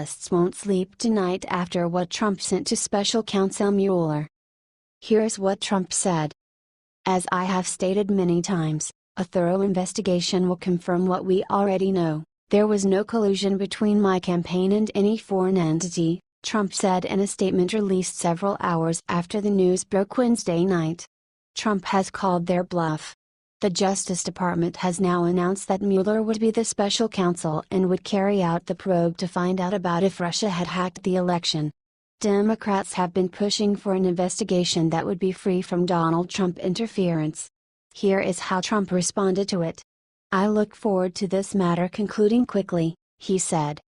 analysts won't sleep tonight after what Trump sent to Special Counsel Mueller. Here's what Trump said. As I have stated many times, a thorough investigation will confirm what we already know. There was no collusion between my campaign and any foreign entity, Trump said in a statement released several hours after the news broke Wednesday night. Trump has called their bluff. The Justice Department has now announced that Mueller would be the special counsel and would carry out the probe to find out about if Russia had hacked the election. Democrats have been pushing for an investigation that would be free from Donald Trump interference. Here is how Trump responded to it. I look forward to this matter concluding quickly, he said.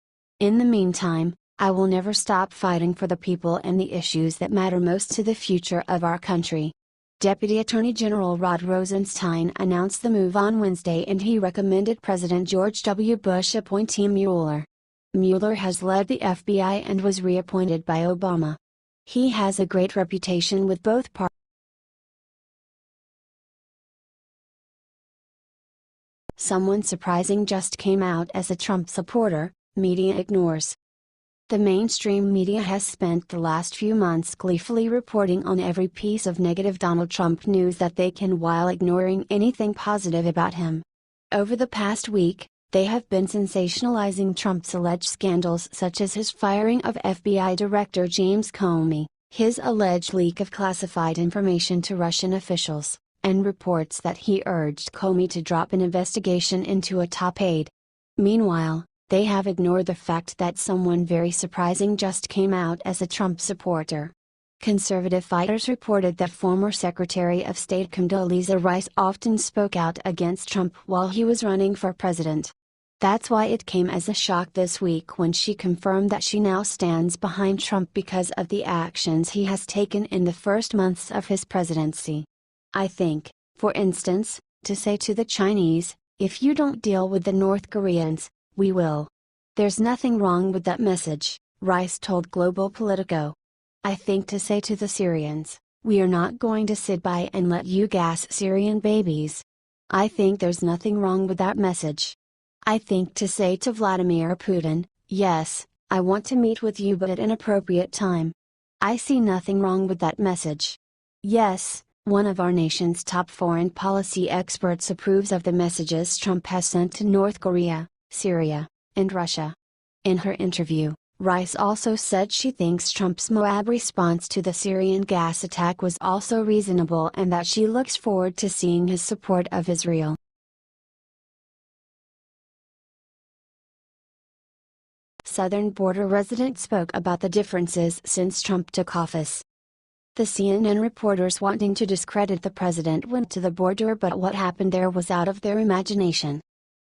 In the meantime, I will never stop fighting for the people and the issues that matter most to the future of our country. Deputy Attorney General Rod Rosenstein announced the move on Wednesday and he recommended President George W. Bush appointee Mueller. Mueller has led the FBI and was reappointed by Obama. He has a great reputation with both parties. Someone surprising just came out as a Trump supporter, media ignores. The mainstream media has spent the last few months gleefully reporting on every piece of negative Donald Trump news that they can while ignoring anything positive about him. Over the past week, they have been sensationalizing Trump's alleged scandals such as his firing of FBI Director James Comey, his alleged leak of classified information to Russian officials, and reports that he urged Comey to drop an investigation into a top aide. Meanwhile, they have ignored the fact that someone very surprising just came out as a Trump supporter. Conservative fighters reported that former Secretary of State Condoleezza Rice often spoke out against Trump while he was running for president. That's why it came as a shock this week when she confirmed that she now stands behind Trump because of the actions he has taken in the first months of his presidency. I think, for instance, to say to the Chinese, if you don't deal with the North Koreans, we will. There's nothing wrong with that message, Rice told Global Politico. I think to say to the Syrians, we are not going to sit by and let you gas Syrian babies. I think there's nothing wrong with that message. I think to say to Vladimir Putin, yes, I want to meet with you but at an appropriate time. I see nothing wrong with that message. Yes, one of our nation's top foreign policy experts approves of the messages Trump has sent to North Korea, Syria, and Russia. In her interview, Rice also said she thinks Trump's Moab response to the Syrian gas attack was also reasonable and that she looks forward to seeing his support of Israel. Southern border resident spoke about the differences since Trump took office. The CNN reporters wanting to discredit the president went to the border, but what happened there was out of their imagination.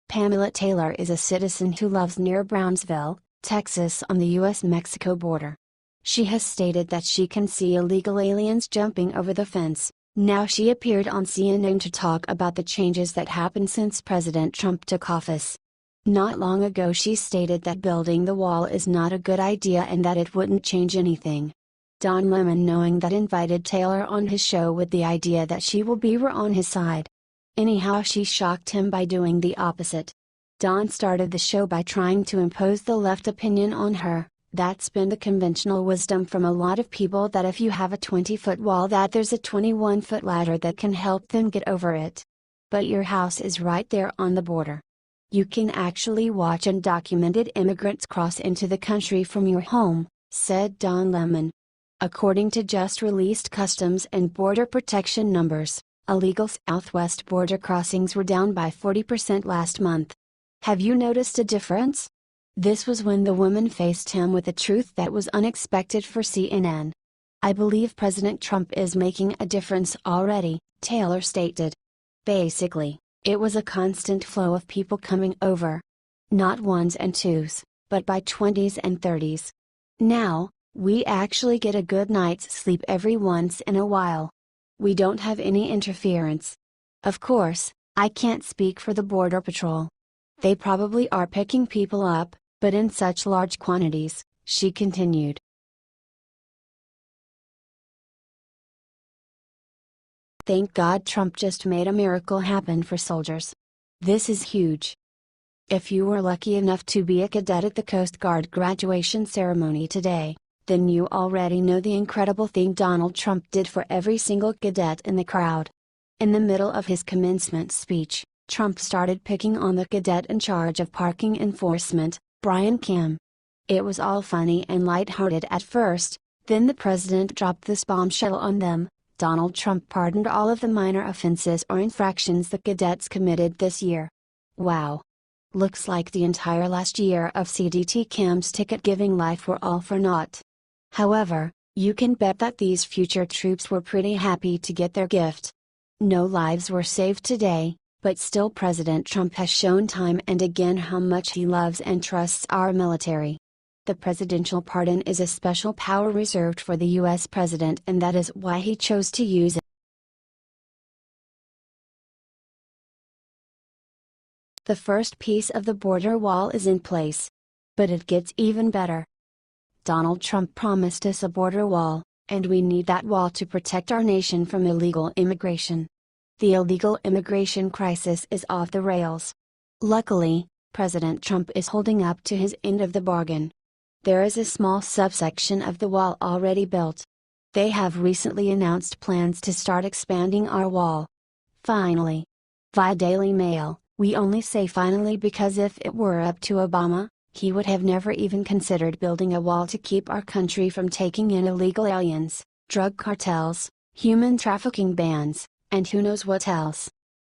Pamela Taylor is a citizen who lives near Brownsville, Texas on the U.S.-Mexico border. She has stated that she can see illegal aliens jumping over the fence. Now she appeared on CNN to talk about the changes that happened since President Trump took office. Not long ago she stated that building the wall is not a good idea and that it wouldn't change anything. Don Lemon, knowing that, invited Taylor on his show with the idea that she will be on his side. Anyhow, she shocked him by doing the opposite. Don started the show by trying to impose the left opinion on her. That's been the conventional wisdom from a lot of people, that if you have a 20-foot wall, that there's a 21-foot ladder that can help them get over it. But your house is right there on the border. You can actually watch undocumented immigrants cross into the country from your home, said Don Lemon. According to just released Customs and Border Protection numbers, illegal southwest border crossings were down by 40% last month. Have you noticed a difference? This was when the woman faced him with a truth that was unexpected for CNN. I believe President Trump is making a difference already, Taylor stated. Basically, it was a constant flow of people coming over. Not ones and twos, but by 20s and 30s. Now, we actually get a good night's sleep every once in a while. We don't have any interference. Of course, I can't speak for the Border Patrol. They probably are picking people up, but in such large quantities, she continued. Thank God Trump just made a miracle happen for soldiers. This is huge. If you were lucky enough to be a cadet at the Coast Guard graduation ceremony today, then you already know the incredible thing Donald Trump did for every single cadet in the crowd. In the middle of his commencement speech, Trump started picking on the cadet in charge of parking enforcement, Brian Kemp. It was all funny and lighthearted at first, then the president dropped this bombshell on them: Donald Trump pardoned all of the minor offenses or infractions the cadets committed this year. Wow! Looks like the entire last year of CDT Kemp's ticket-giving life were all for naught. However, you can bet that these future troops were pretty happy to get their gift. No lives were saved today, but still President Trump has shown time and again how much he loves and trusts our military. The presidential pardon is a special power reserved for the U.S. president, and that is why he chose to use it. The first piece of the border wall is in place. But it gets even better. Donald Trump promised us a border wall, and we need that wall to protect our nation from illegal immigration. The illegal immigration crisis is off the rails. Luckily, President Trump is holding up to his end of the bargain. There is a small subsection of the wall already built. They have recently announced plans to start expanding our wall. Finally. Via Daily Mail, we only say finally because if it were up to Obama, he would have never even considered building a wall to keep our country from taking in illegal aliens, drug cartels, human trafficking bans, and who knows what else.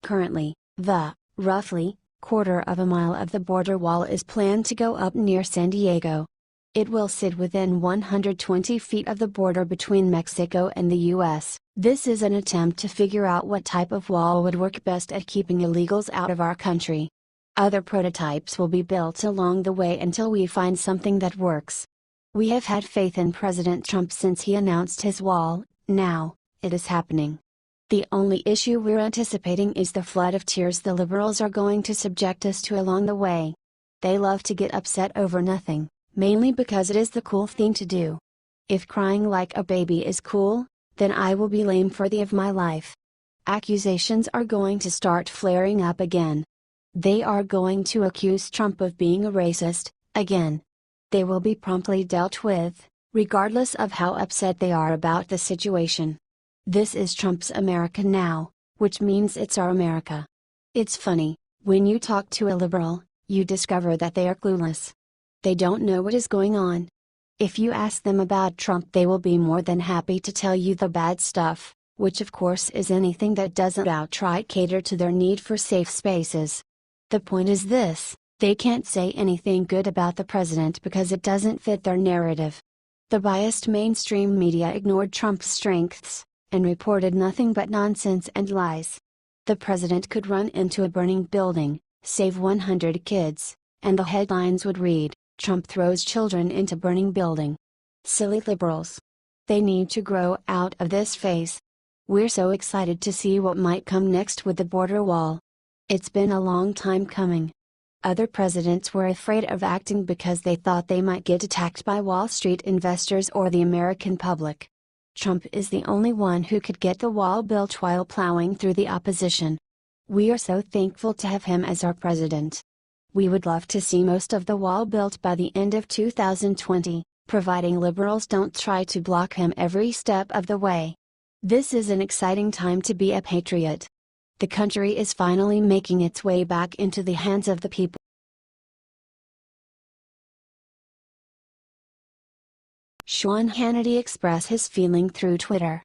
Currently, the, roughly, quarter of a mile of the border wall is planned to go up near San Diego. It will sit within 120 feet of the border between Mexico and the U.S. This is an attempt to figure out what type of wall would work best at keeping illegals out of our country. Other prototypes will be built along the way until we find something that works. We have had faith in President Trump since he announced his wall. Now, it is happening. The only issue we're anticipating is the flood of tears the liberals are going to subject us to along the way. They love to get upset over nothing, mainly because it is the cool thing to do. If crying like a baby is cool, then I will be lame for the of my life. Accusations are going to start flaring up again. They are going to accuse Trump of being a racist, again. They will be promptly dealt with, regardless of how upset they are about the situation. This is Trump's America now, which means it's our America. It's funny, when you talk to a liberal, you discover that they are clueless. They don't know what is going on. If you ask them about Trump, they will be more than happy to tell you the bad stuff, which of course is anything that doesn't outright cater to their need for safe spaces. The point is this: they can't say anything good about the president because it doesn't fit their narrative. The biased mainstream media ignored Trump's strengths, and reported nothing but nonsense and lies. The president could run into a burning building, save 100 kids, and the headlines would read, "Trump throws children into burning building." Silly liberals. They need to grow out of this phase. We're so excited to see what might come next with the border wall. It's been a long time coming. Other presidents were afraid of acting because they thought they might get attacked by Wall Street investors or the American public. Trump is the only one who could get the wall built while plowing through the opposition. We are so thankful to have him as our president. We would love to see most of the wall built by the end of 2020, providing liberals don't try to block him every step of the way. This is an exciting time to be a patriot. The country is finally making its way back into the hands of the people. Sean Hannity expressed his feeling through Twitter.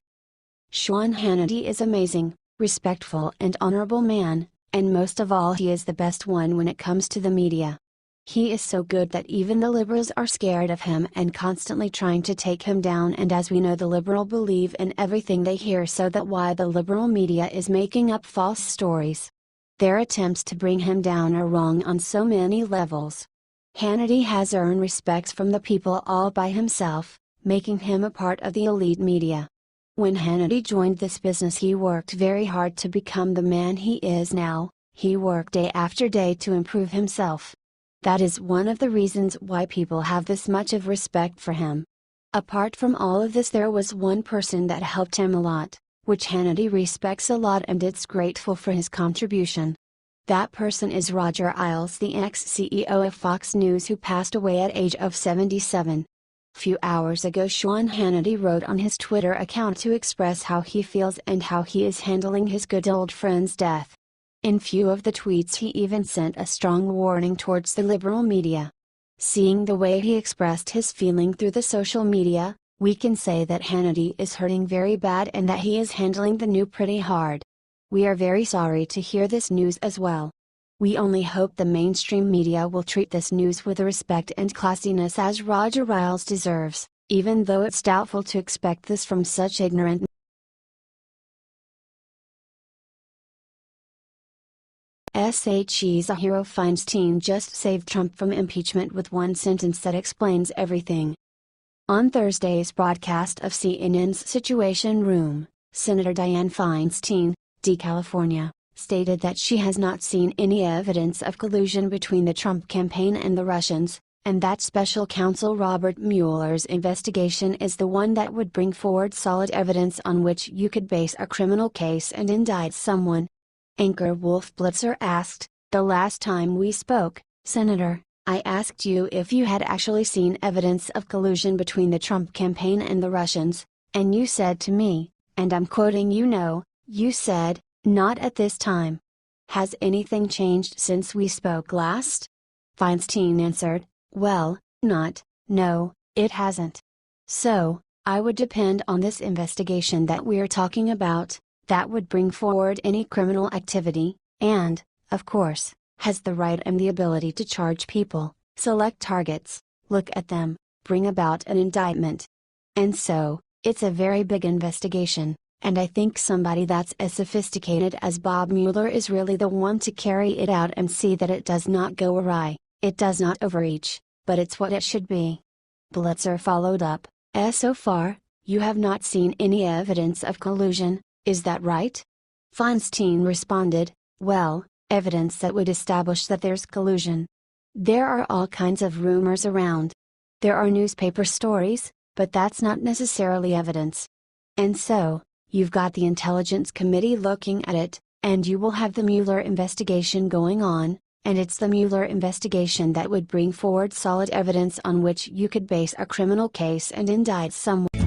Sean Hannity is amazing, respectful and honorable man, and most of all he is the best one when it comes to the media. He is so good that even the liberals are scared of him and constantly trying to take him down, and as we know, the liberal believe in everything they hear, so that why the liberal media is making up false stories. Their attempts to bring him down are wrong on so many levels. Hannity has earned respect from the people all by himself, making him a part of the elite media. When Hannity joined this business, he worked very hard to become the man he is now. He worked day after day to improve himself. That is one of the reasons why people have this much of respect for him. Apart from all of this, there was one person that helped him a lot, which Hannity respects a lot and it's grateful for his contribution. That person is Roger Ailes, the ex-CEO of Fox News who passed away at age of 77. Few hours ago Sean Hannity wrote on his Twitter account to express how he feels and how he is handling his good old friend's death. In few of the tweets he even sent a strong warning towards the liberal media. Seeing the way he expressed his feeling through the social media, we can say that Hannity is hurting very bad and that he is handling the news pretty hard. We are very sorry to hear this news as well. We only hope the mainstream media will treat this news with the respect and classiness as Roger Ailes deserves, even though it's doubtful to expect this from such ignorant. She's a hero. Feinstein just saved Trump from impeachment with one sentence that explains everything. On Thursday's broadcast of CNN's Situation Room, Senator Dianne Feinstein, D. California, stated that she has not seen any evidence of collusion between the Trump campaign and the Russians, and that special counsel Robert Mueller's investigation is the one that would bring forward solid evidence on which you could base a criminal case and indict someone. Anchor Wolf Blitzer asked, "The last time we spoke, Senator, I asked you if you had actually seen evidence of collusion between the Trump campaign and the Russians, and you said to me, and I'm quoting you said, 'Not at this time.' Has anything changed since we spoke last?" Feinstein answered, "Well, no, it hasn't. So, I would depend on this investigation that we're talking about, that would bring forward any criminal activity, and, of course, has the right and the ability to charge people, select targets, look at them, bring about an indictment. And so, it's a very big investigation. And I think somebody that's as sophisticated as Bob Mueller is really the one to carry it out and see that it does not go awry, it does not overreach, but it's what it should be." Blitzer followed up, "So far, you have not seen any evidence of collusion, is that right?" Feinstein responded, "Well, evidence that would establish that there's collusion. There are all kinds of rumors around. There are newspaper stories, but that's not necessarily evidence. And so, you've got the Intelligence Committee looking at it, and you will have the Mueller investigation going on, and it's the Mueller investigation that would bring forward solid evidence on which you could base a criminal case and indict someone."